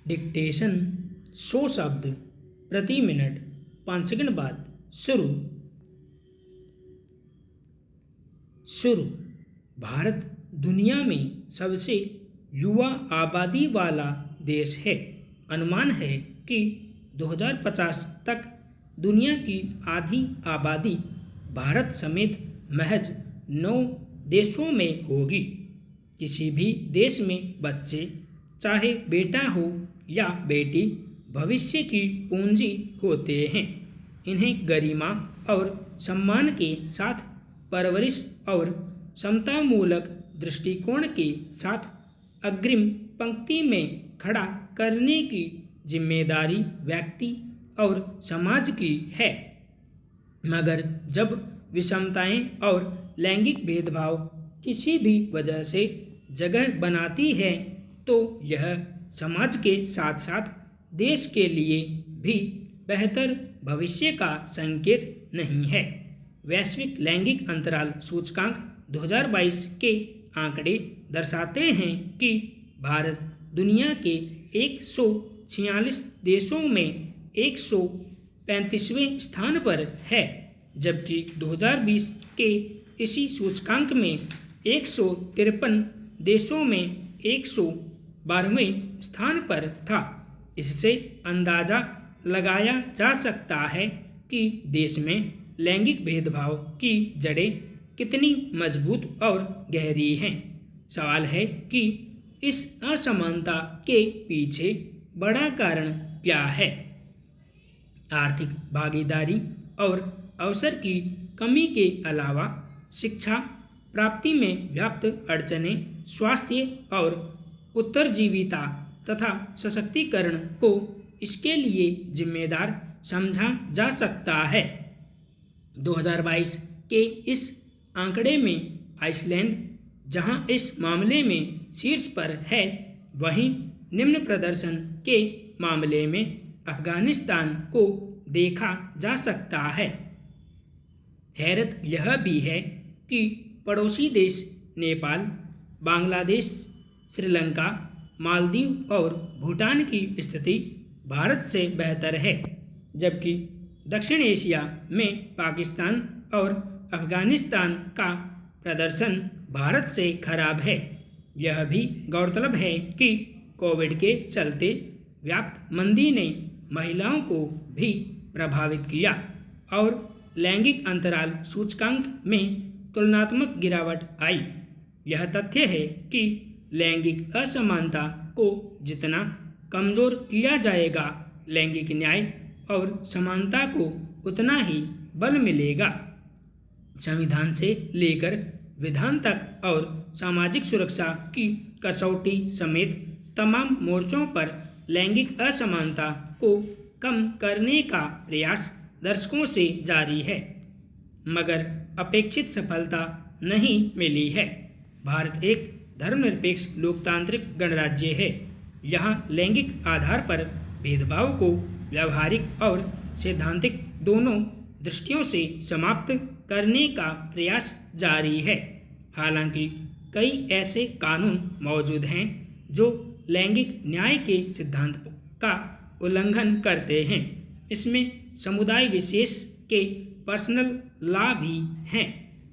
Dictation 100 शब्द प्रति minute 5 second बाद शुरू। भारत दुनिया में सबसे युवा आबादी वाला देश है। अनुमान है कि 2050 तक दुनिया की आधी आबादी भारत समेत महज 9 देशों में होगी। किसी भी देश में बच्चे, चाहे बेटा हो या बेटी, भविष्य की पूंजी होते हैं। इन्हें गरिमा और सम्मान के साथ परवरिश और समतामूलक दृष्टिकोण के साथ अग्रिम पंक्ति में खड़ा करने की जिम्मेदारी व्यक्ति और समाज की है। मगर जब विषमताएं और लैंगिक भेदभाव किसी भी वजह से जगह बनाती है तो यह समाज के साथ साथ देश के लिए भी बेहतर भविष्य का संकेत नहीं है। वैश्विक लैंगिक अंतराल सूचकांक 2022 के आंकड़े दर्शाते हैं कि भारत दुनिया के 146 देशों में 135वें स्थान पर है, जबकि 2020 के इसी सूचकांक में 153 देशों में 112वें स्थान पर था। इससे अंदाजा लगाया जा सकता है कि देश में लैंगिक भेदभाव की जड़ें कितनी मजबूत और गहरी हैं। सवाल है कि इस असमानता के पीछे बड़ा कारण क्या है? आर्थिक भागीदारी और अवसर की कमी के अलावा शिक्षा प्राप्ति में व्याप्त अड़चनें, स्वास्थ्य और उत्तरजीविता तथा सशक्तिकरण को इसके लिए जिम्मेदार समझा जा सकता है। 2022 के इस आंकड़े में आइसलैंड, जहां इस मामले में शीर्ष पर है, वहीं निम्न प्रदर्शन के मामले में अफगानिस्तान को देखा जा सकता है। हैरत यह भी है कि पड़ोसी देश नेपाल, बांग्लादेश, श्रीलंका, मालदीव और भूटान की स्थिति भारत से बेहतर है, जबकि दक्षिण एशिया में पाकिस्तान और अफगानिस्तान का प्रदर्शन भारत से खराब है। यह भी गौरतलब है कि कोविड के चलते व्याप्त मंदी ने महिलाओं को भी प्रभावित किया और लैंगिक अंतराल सूचकांक में तुलनात्मक गिरावट आई। यह तथ्य है कि लैंगिक असमानता को जितना कमजोर किया जाएगा, लैंगिक न्याय और समानता को उतना ही बल मिलेगा। संविधान से लेकर विधान तक और सामाजिक सुरक्षा की कसौटी समेत तमाम मोर्चों पर लैंगिक असमानता को कम करने का प्रयास दशकों से जारी है, मगर अपेक्षित सफलता नहीं मिली है। भारत एक धर्मनिरपेक्ष लोकतांत्रिक गणराज्य है। यहाँ लैंगिक आधार पर भेदभाव को व्यावहारिक और सैद्धांतिक दोनों दृष्टियों से समाप्त करने का प्रयास जारी है। हालांकि कई ऐसे कानून मौजूद हैं जो लैंगिक न्याय के सिद्धांत का उल्लंघन करते हैं। इसमें समुदाय विशेष के पर्सनल लॉ भी हैं,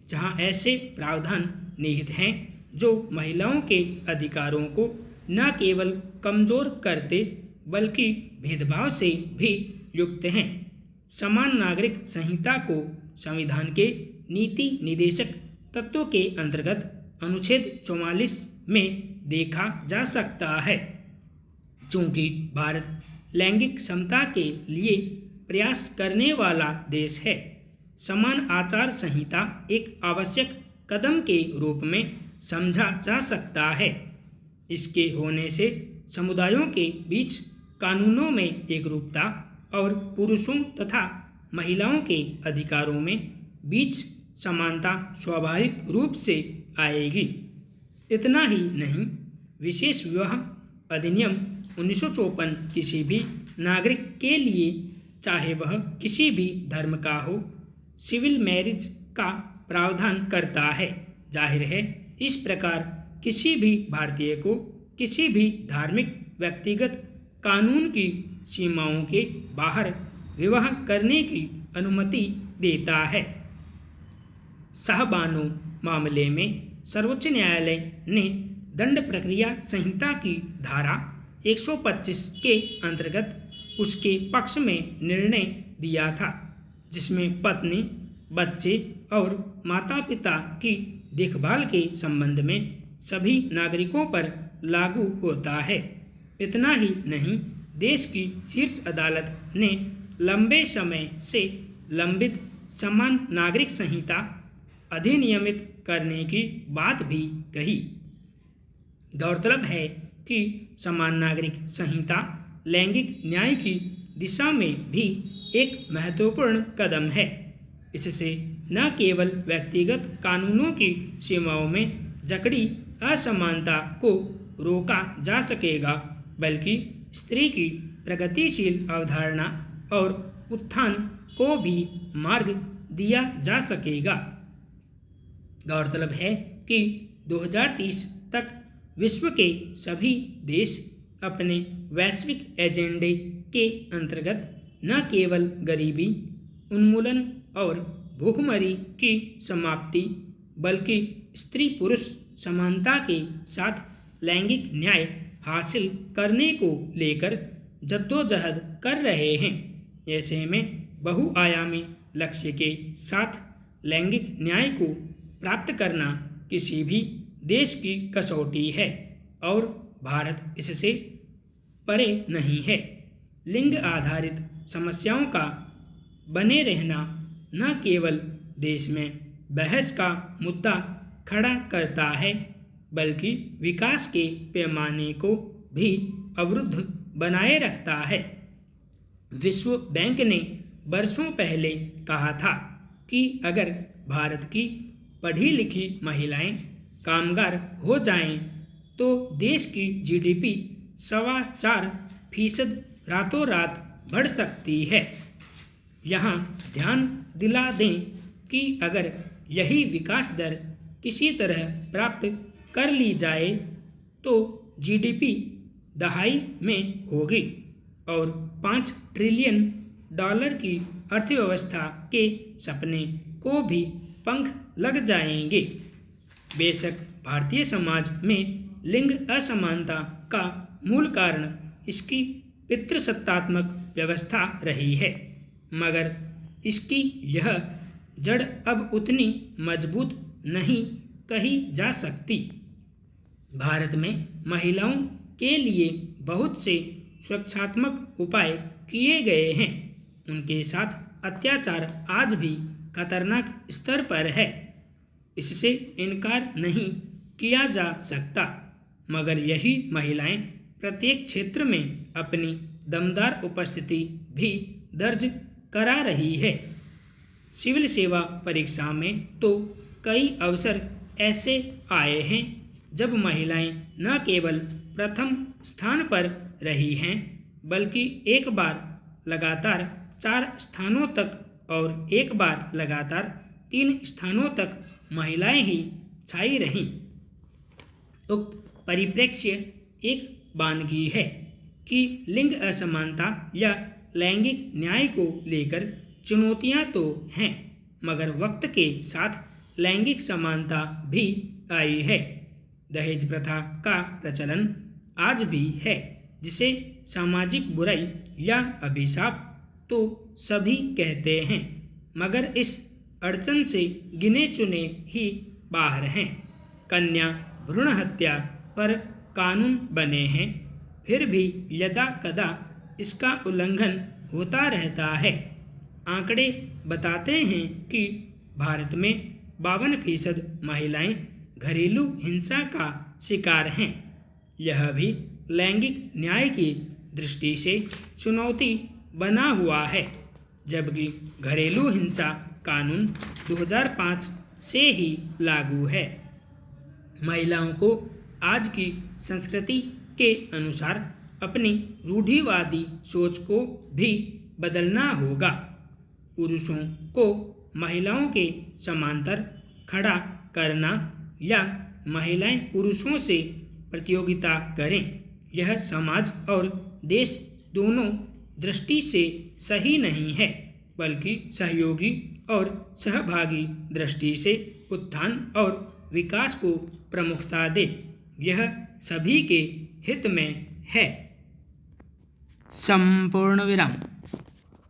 जहां ऐसे प्रावधान निहित हैं जो महिलाओं के अधिकारों को न केवल कमजोर करते बल्कि भेदभाव से भी युक्त हैं। समान नागरिक संहिता को संविधान के नीति निदेशक तत्वों के अंतर्गत अनुच्छेद 44 में देखा जा सकता है। चूंकि भारत लैंगिक समता के लिए प्रयास करने वाला देश है, समान आचार संहिता एक आवश्यक कदम के रूप में समझा जा सकता है। इसके होने से समुदायों के बीच कानूनों में एकरूपता और पुरुषों तथा महिलाओं के अधिकारों में बीच समानता स्वाभाविक रूप से आएगी। इतना ही नहीं, विशेष विवाह अधिनियम 1954 किसी भी नागरिक के लिए, चाहे वह किसी भी धर्म का हो, सिविल मैरिज का प्रावधान करता है। जाहिर है, इस प्रकार किसी भी भारतीय को किसी भी धार्मिक, व्यक्तिगत कानून की सीमाओं के बाहर विवाह करने की अनुमति देता है। शाहबानो मामले में सर्वोच्च न्यायालय ने दंड प्रक्रिया संहिता की धारा 125 के अंतर्गत उसके पक्ष में निर्णय दिया था, जिसमें पत्नी, बच्चे और माता-पिता की देखभाल के संबंध में सभी नागरिकों पर लागू होता है। इतना ही नहीं, देश की शीर्ष अदालत ने लंबे समय से लंबित समान नागरिक संहिता अधिनियमित करने की बात भी कही। गौरतलब है कि समान नागरिक संहिता लैंगिक न्याय की दिशा में भी एक महत्वपूर्ण कदम है। इससे न केवल व्यक्तिगत कानूनों की सीमाओं में जकड़ी असमानता को रोका जा सकेगा, बल्कि स्त्री की प्रगतिशील अवधारणा और उत्थान को भी मार्ग दिया जा सकेगा। गौरतलब है कि 2030 तक विश्व के सभी देश अपने वैश्विक एजेंडे के अंतर्गत न केवल गरीबी उन्मूलन और भूखमरी की समाप्ति, बल्कि स्त्री पुरुष समानता के साथ लैंगिक न्याय हासिल करने को लेकर जद्दोजहद कर रहे हैं। ऐसे में बहुआयामी लक्ष्य के साथ लैंगिक न्याय को प्राप्त करना किसी भी देश की कसौटी है और भारत इससे परे नहीं है। लिंग आधारित समस्याओं का बने रहना न केवल देश में बहस का मुद्दा खड़ा करता है, बल्कि विकास के पैमाने को भी अवरुद्ध बनाए रखता है। विश्व बैंक ने वर्षों पहले कहा था कि अगर भारत की पढ़ी लिखी महिलाएं कामगार हो जाएं, तो देश की जीडीपी 4.25% रातों रात बढ़ सकती है। यहाँ ध्यान दिला दें कि अगर यही विकास दर किसी तरह प्राप्त कर ली जाए तो जीडीपी दहाई में होगी और $5 ट्रिलियन की अर्थव्यवस्था के सपने को भी पंख लग जाएंगे। बेशक भारतीय समाज में लिंग असमानता का मूल कारण इसकी पितृसत्तात्मक व्यवस्था रही है, मगर इसकी यह जड़ अब उतनी मजबूत नहीं कही जा सकती। भारत में महिलाओं के लिए बहुत से सुरक्षात्मक उपाय किए गए हैं। उनके साथ अत्याचार आज भी खतरनाक स्तर पर है, इससे इनकार नहीं किया जा सकता, मगर यही महिलाएं प्रत्येक क्षेत्र में अपनी दमदार उपस्थिति भी दर्ज करा रही है। सिविल सेवा परीक्षा में तो कई अवसर ऐसे आए हैं जब महिलाएं न केवल प्रथम स्थान पर रही हैं, बल्कि एक बार लगातार 4 स्थानों तक और एक बार लगातार 3 स्थानों तक महिलाएं ही छाई रहीं। उक्त परिप्रेक्ष्य एक बानगी है कि लिंग असमानता या लैंगिक न्याय को लेकर चुनौतियां तो हैं, मगर वक्त के साथ लैंगिक समानता भी आई है। दहेज प्रथा का प्रचलन आज भी है, जिसे सामाजिक बुराई या अभिशाप तो सभी कहते हैं, मगर इस अड़चन से गिने चुने ही बाहर हैं। कन्या भ्रूण हत्या पर कानून बने हैं, फिर भी यदा कदा इसका उल्लंघन होता रहता है। आंकड़े बताते हैं कि भारत में 52% महिलाएं घरेलू हिंसा का शिकार हैं। यह भी लैंगिक न्याय की दृष्टि से चुनौती बना हुआ है, जबकि घरेलू हिंसा कानून 2005 से ही लागू है। महिलाओं को आज की संस्कृति के अनुसार अपनी रूढ़िवादी सोच को भी बदलना होगा। पुरुषों को महिलाओं के समांतर खड़ा करना या महिलाएं पुरुषों से प्रतियोगिता करें, यह समाज और देश दोनों दृष्टि से सही नहीं है, बल्कि सहयोगी और सहभागी दृष्टि से उत्थान और विकास को प्रमुखता दे। यह सभी के हित में है। संपूर्ण विराम।